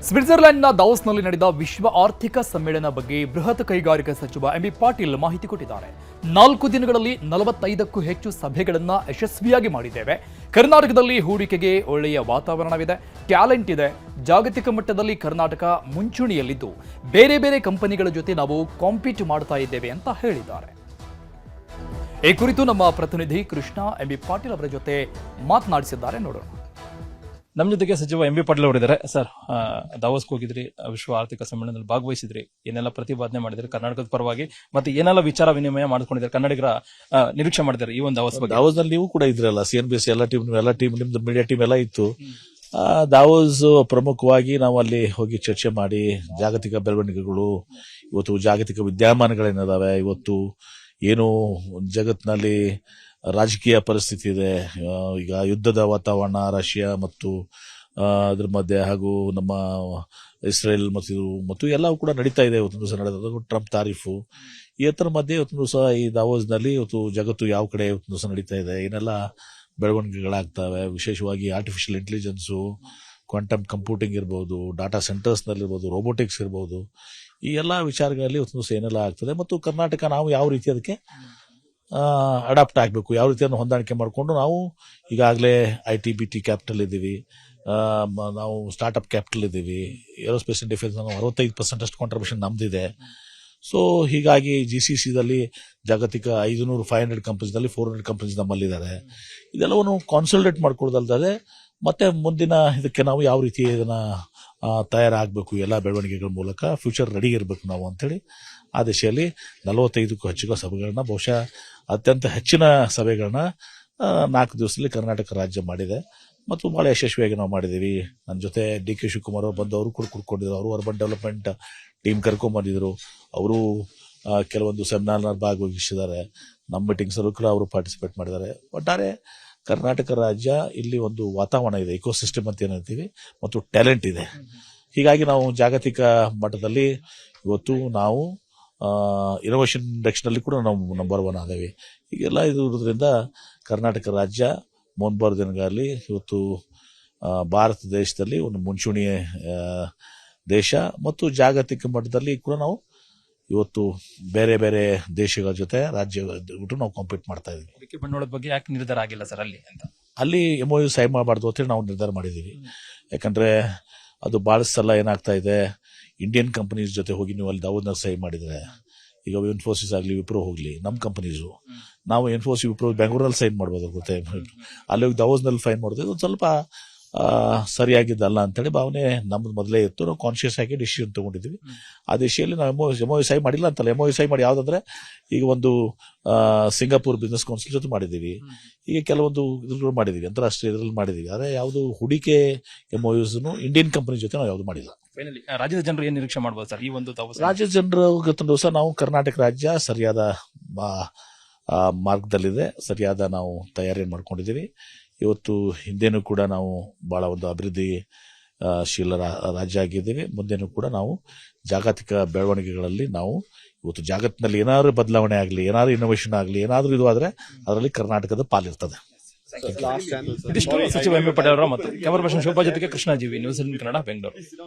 ಸ್ವಿಟ್ಜರ್ಲೆಂಡ್ನ ದಾವೋಸ್ನಲ್ಲಿ ನಡೆದ ವಿಶ್ವ ಆರ್ಥಿಕ ಸಮ್ಮೇಳನ ಬಗ್ಗೆ ಬೃಹತ್ ಕೈಗಾರಿಕಾ ಸಚಿವ ಎಂಬಿ ಪಾಟೀಲ್ ಮಾಹಿತಿ ಕೊಟ್ಟಿದ್ದಾರೆ. 4 ದಿನಗಳಲ್ಲಿ 45ಕ್ಕೂ ಹೆಚ್ಚು ಸಭೆಗಳನ್ನು ಯಶಸ್ವಿಯಾಗಿ ಮಾಡಿದ್ದೇವೆ. ಕರ್ನಾಟಕದಲ್ಲಿ ಹೂಡಿಕೆಗೆ ಒಳ್ಳೆಯ ವಾತಾವರಣವಿದೆ, ಟ್ಯಾಲೆಂಟ್ ಇದೆ. ಜಾಗತಿಕ ಮಟ್ಟದಲ್ಲಿ ಕರ್ನಾಟಕ ಮುಂಚೂಣಿಯಲ್ಲಿದ್ದು ಬೇರೆ ಬೇರೆ ಕಂಪನಿಗಳ ಜೊತೆ ನಾವು ಕಾಂಪೀಟ್ ಮಾಡ್ತಾ ಇದ್ದೇವೆ ಅಂತ ಹೇಳಿದ್ದಾರೆ. ಈ ಕುರಿತು ನಮ್ಮ ಪ್ರತಿನಿಧಿ ಕೃಷ್ಣ ಎಂಬಿ ಪಾಟೀಲ್ ಅವರ ಜೊತೆ ಮಾತನಾಡಿಸಿದ್ದಾರೆ, ನೋಡೋಣ. ನಮ್ಮ ಜೊತೆಗೆ ಸಚಿವ ಎಂಬಿ ಪಾಟೀಲ್ ಅವರಿದ್ದಾರೆ. ಸರ್, ದಾವೋಸ್ಗೆ ಹೋಗಿದ್ರಿ, ವಿಶ್ವ ಆರ್ಥಿಕ ಸಮ್ಮೇಳನದಲ್ಲಿ ಭಾಗವಹಿಸಿದ್ರಿ, ಏನೆಲ್ಲ ಪ್ರತಿಪಾದನೆ ಮಾಡಿದ್ರಿ ಕರ್ನಾಟಕದ ಪರವಾಗಿ, ಮತ್ತೆ ಏನೆಲ್ಲ ವಿಚಾರ ವಿನಿಮಯ ಮಾಡ್ಕೊಂಡಿದ್ದಾರೆ, ಕನ್ನಡಿಗರ ನಿರೀಕ್ಷೆ ಮಾಡಿದ್ದಾರೆ ಈ ಒಂದು ದಾವೋಸ್ ನಲ್ಲಿ ನೀವು ಕೂಡ ಇದ್ರಲ್ಲ, CNBC ಎಲ್ಲ ಟೀಮ್ ನಿಮ್ದು ಮೀಡಿಯಾ ಟೀಮ್ ಎಲ್ಲ ಇತ್ತು. ದಾವೋಸ್ ಪ್ರಮುಖವಾಗಿ ನಾವು ಅಲ್ಲಿ ಹೋಗಿ ಚರ್ಚೆ ಮಾಡಿ ಜಾಗತಿಕ ಬೆಳವಣಿಗೆಗಳು, ಇವತ್ತು ಜಾಗತಿಕ ವಿದ್ಯಮಾನಗಳೇನಿದಾವೆ, ಇವತ್ತು ಏನು ಜಗತ್ತಿನಲ್ಲಿ ರಾಜಕೀಯ ಪರಿಸ್ಥಿತಿ ಇದೆ, ಈಗ ಯುದ್ಧದ ವಾತಾವರಣ ರಷ್ಯಾ ಮತ್ತು ಅದ್ರ ಮಧ್ಯೆ, ಹಾಗೂ ನಮ್ಮ ಇಸ್ರೇಲ್ ಮತ್ತು ಎಲ್ಲವೂ ಕೂಡ ನಡೀತಾ ಇದೆ. ಇವತ್ತೊಂದು ದಿವಸ ನಡೆದ ಟ್ರಂಪ್ ತಾರೀಫು, ಈ ಮಧ್ಯೆ ಇವತ್ತೊಂದು ದಿವಸ ಈ ದಾವೋಸ್ನಲ್ಲಿ ಇವತ್ತು ಜಗತ್ತು ಯಾವ ಕಡೆ ಇವತ್ತೊಂದು ದಿವಸ ನಡೀತಾ ಇದೆ, ಏನೆಲ್ಲ ಬೆಳವಣಿಗೆಗಳಾಗ್ತವೆ, ವಿಶೇಷವಾಗಿ ಆರ್ಟಿಫಿಷಿಯಲ್ ಇಂಟೆಲಿಜೆನ್ಸು, ಕ್ವಾಂಟಮ್ ಕಂಪ್ಯೂಟಿಂಗ್ ಇರ್ಬೋದು, ಡಾಟಾ ಸೆಂಟರ್ಸ್ ನಲ್ಲಿ ಇರ್ಬೋದು, ರೋಬೋಟಿಕ್ಸ್ ಇರ್ಬೋದು, ಈ ಎಲ್ಲ ವಿಚಾರಗಳಲ್ಲಿ ಇವತ್ತೊಂದು ದಿವಸ ಏನೆಲ್ಲ ಆಗ್ತದೆ, ಮತ್ತು ಕರ್ನಾಟಕ ನಾವು ಯಾವ ರೀತಿ ಅದಕ್ಕೆ ಅಡಾಪ್ಟ್ ಆಗಬೇಕು, ಯಾವ ರೀತಿಯನ್ನು ಹೊಂದಾಣಿಕೆ ಮಾಡಿಕೊಂಡು ನಾವು ಈಗಾಗಲೇ ITBT ಕ್ಯಾಪಿಟಲ್ ಇದ್ದೀವಿ, ನಾವು ಸ್ಟಾರ್ಟ್ಅಪ್ ಕ್ಯಾಪಿಟಲ್ ಇದ್ದೀವಿ, ಏರೋಸ್ಪೇಸ್ ಅಂಡ್ ಡಿಫೆನ್ಸ್ 65% ಅಷ್ಟು ಕಾಂಟ್ರಿಬ್ಯೂಷನ್ ನಮ್ದಿದೆ. ಸೊ ಹೀಗಾಗಿ GCCದಲ್ಲಿ ಜಾಗತಿಕ 500-500 ಕಂಪನೀಸ್ನಲ್ಲಿ 400 ಕಂಪನೀಸ್ ನಮ್ಮಲ್ಲಿದ್ದಾರೆ. ಇದೆಲ್ಲವನ್ನು ಕಾನ್ಸಲ್ಟೇಟ್ ಮಾಡ್ಕೊಳ್ಳೋದಲ್ದೇ ಮತ್ತೆ ಮುಂದಿನ ಇದಕ್ಕೆ ನಾವು ಯಾವ ರೀತಿ ಇದನ್ನ ತಯಾರಾಗಬೇಕು, ಎಲ್ಲ ಬೆಳವಣಿಗೆಗಳ ಮೂಲಕ ಫ್ಯೂಚರ್ ರೆಡಿ ಇರಬೇಕು ನಾವು ಅಂತೇಳಿ ಆ ದಿಶೆಯಲ್ಲಿ 45ಕ್ಕೂ ಹೆಚ್ಚಿನ ಸಭೆಗಳನ್ನ, ಬಹುಶಃ ಅತ್ಯಂತ ಹೆಚ್ಚಿನ ಸಭೆಗಳನ್ನ 4 ದಿವಸದಲ್ಲಿ ಕರ್ನಾಟಕ ರಾಜ್ಯ ಮಾಡಿದೆ ಮತ್ತು ಬಹಳ ಯಶಸ್ವಿಯಾಗಿ ನಾವು ಮಾಡಿದ್ದೀವಿ. ನನ್ನ ಜೊತೆ DK ಶಿವಕುಮಾರ್ ಅವರು ಬಂದು ಅವರು ಕೂಡ ಕುಡ್ಕೊಂಡಿದ್ರು, ಅವರು ಅರ್ಬನ್ ಡೆವಲಪ್ಮೆಂಟ್ ಟೀಮ್ ಕರ್ಕೊಂಡ್ಬಂದಿದ್ರು, ಅವರು ಕೆಲವೊಂದು ಸೆಮಿನಾರ್ನ ಭಾಗವಹಿಸಿದ್ದಾರೆ, ನಮ್ಮ ಮೀಟಿಂಗ್ಸ್ ಅಲ್ಲೂ ಕೂಡ ಅವರು ಪಾರ್ಟಿಸಿಪೇಟ್ ಮಾಡಿದ್ದಾರೆ. ಒಟ್ಟಾರೆ ಕರ್ನಾಟಕ ರಾಜ್ಯ ಇಲ್ಲಿ ಒಂದು ವಾತಾವರಣ ಇದೆ, ಇಕೋಸಿಸ್ಟಮ್ ಅಂತ ಏನಂತೀವಿ, ಮತ್ತು ಟ್ಯಾಲೆಂಟ್ ಇದೆ. ಹೀಗಾಗಿ ನಾವು ಜಾಗತಿಕ ಮಟ್ಟದಲ್ಲಿ ಇವತ್ತು ನಾವು ಇನೋವೇಷನ್ ಇಂಡೆಕ್ಸ್ ನಲ್ಲಿ ಕೂಡ ನಾವು ನಂಬರ್ 1 ಆದೇವೆ. ಹೀಗೆಲ್ಲ ಇರೋದ್ರಿಂದ ಕರ್ನಾಟಕ ರಾಜ್ಯ ಮುಂಬರುವ ದಿನಗಳಲ್ಲಿ ಇವತ್ತು ಭಾರತ ದೇಶದಲ್ಲಿ ಒಂದು ಮುಂಚೂಣಿ ದೇಶ, ಮತ್ತು ಜಾಗತಿಕ ಮಟ್ಟದಲ್ಲಿ ಕೂಡ ನಾವು ಇವತ್ತು ಬೇರೆ ಬೇರೆ ದೇಶಗಳ ಜೊತೆ ರಾಜ್ಯ ನಾವು ಕಾಂಪೀಟ್ ಮಾಡ್ತಾ ಇದ್ದೀವಿ. ಹೂಡಿಕೆ ಬಂಡವಾಳದ ಬಗ್ಗೆ ಯಾಕೆ ನಿರ್ಧಾರ ಆಗಿಲ್ಲ ಸರ್ ಅಲ್ಲಿ MOU ಸೈನ್ ಮಾಡಬಾರ್ದು ಅಂತೇಳಿ ನಾವು ನಿರ್ಧಾರ ಮಾಡಿದ್ದೀವಿ. ಯಾಕಂದ್ರೆ ಅದು ಬಹಳ ಸಲ ಏನಾಗ್ತಾ ಇದೆ, ಇಂಡಿಯನ್ ಕಂಪನೀಸ್ ಜೊತೆ ಹೋಗಿ ನೀವು ಅಲ್ಲಿ ದಾವೋಸ್ನಾಗ ಸೈನ್ ಮಾಡಿದ್ರೆ, ಈಗ ಇನ್ಫೋಸಿಸ್ ಆಗಲಿ, ವಿಪ್ರೋ ಹೋಗ್ಲಿ, ನಮ್ಮ ಕಂಪನೀಸು, ನಾವು ಇನ್ಫೋಸಿಸ್ ವಿಪ್ರೋ ಬೆಂಗಳೂರಲ್ಲಿ ಸೈನ್ ಮಾಡ್ಬೋದು, ಗೊತ್ತೇ, ಅಲ್ಲಿ ಹೋಗಿ ದಾವೋಸ್ನಲ್ಲಿ ಫೈನ್ ಮಾಡೋದು ಒಂದು ಸ್ವಲ್ಪ ಸರಿಯಾಗಿದ್ದಲ್ಲ ಅಂತೇಳಿ ಭಾವನೆ ನಮ್ದು ಮೊದಲೇ ಇತ್ತು. ನಾವು ಕಾನ್ಶಿಯಸ್ ಆಗಿ ಡಿಸಿಷನ್ ತಗೊಂಡಿದ್ವಿ. ಆ ದಿಶೆಯಲ್ಲಿ ನಾವು MOU ಸೈ ಮಾಡಿಲ್ಲ ಅಂತಲ್ಲ, MOU ಸೈ ಮಾಡಿ ಯಾವ್ದಂದ್ರೆ ಈಗ ಒಂದು ಸಿಂಗಾಪುರ್ ಬಿಸ್ನೆಸ್ ಕೌನ್ಸಿಲ್ ಜೊತೆ ಮಾಡಿದೀವಿ, ಈಗ ಕೆಲವೊಂದು ಇದ್ರಲ್ಲಿ ಮಾಡಿದೀವಿ, ಅಂತಾರಾಷ್ಟ್ರೀಯ ಇದರಲ್ಲಿ ಮಾಡಿದೀವಿ. ಆದ್ರೆ ಯಾವುದು ಹೂಡಿಕೆ MOUs ಇಂಡಿಯನ್ ಕಂಪನಿ ಜೊತೆ ನಾವು ಯಾವ್ದು ಮಾಡಿಲ್ಲ. ರಾಜ್ಯದ ಜನರು ಏನ್ ನಿರೀಕ್ಷೆ ಮಾಡಬಹುದು ಸರ್ ಈ ಒಂದು ರಾಜ್ಯದ ಜನರು ಗೊತ್ತೊಂದು ದಿವಸ ನಾವು ಕರ್ನಾಟಕ ರಾಜ್ಯ ಸರಿಯಾದ ಮಾರ್ಗದಲ್ಲಿದೆ, ಸರಿಯಾದ ನಾವು ತಯಾರಿ ಮಾಡ್ಕೊಂಡಿದ್ದೀವಿ. ಇವತ್ತು ಹಿಂದೆನೂ ಕೂಡ ನಾವು ಬಹಳ ಒಂದು ಅಭಿವೃದ್ಧಿ ಶೀಲ ರಾಜ್ಯ ಆಗಿದ್ದೀವಿ. ಮುಂದೆನೂ ಕೂಡ ನಾವು ಜಾಗತಿಕ ಬೆಳವಣಿಗೆಗಳಲ್ಲಿ ನಾವು ಇವತ್ತು ಜಗತ್ತಿನಲ್ಲಿ ಏನಾದ್ರು ಬದಲಾವಣೆ ಆಗಲಿ, ಏನಾದ್ರು ಇನೋವೇಷನ್ ಆಗಲಿ, ಏನಾದ್ರೂ ಇದು ಆದ್ರೆ ಅದರಲ್ಲಿ ಕರ್ನಾಟಕದ ಪಾಲಿರ್ತದೆ. ಇದಿಷ್ಟು ಸಚಿವ ಎಂಬಿ ಪಾಟೀಲ್ ಅವರ ಮತ್ತು ಕ್ಯಾಮರಾ ಪರ್ಸನ್ ಶೋಭಾ ಜೊತೆಗೆ ಕೃಷ್ಣ ಜೀವಿ, ನ್ಯೂಸ್ 18 ಕನ್ನಡ, ಬೆಂಗಳೂರು.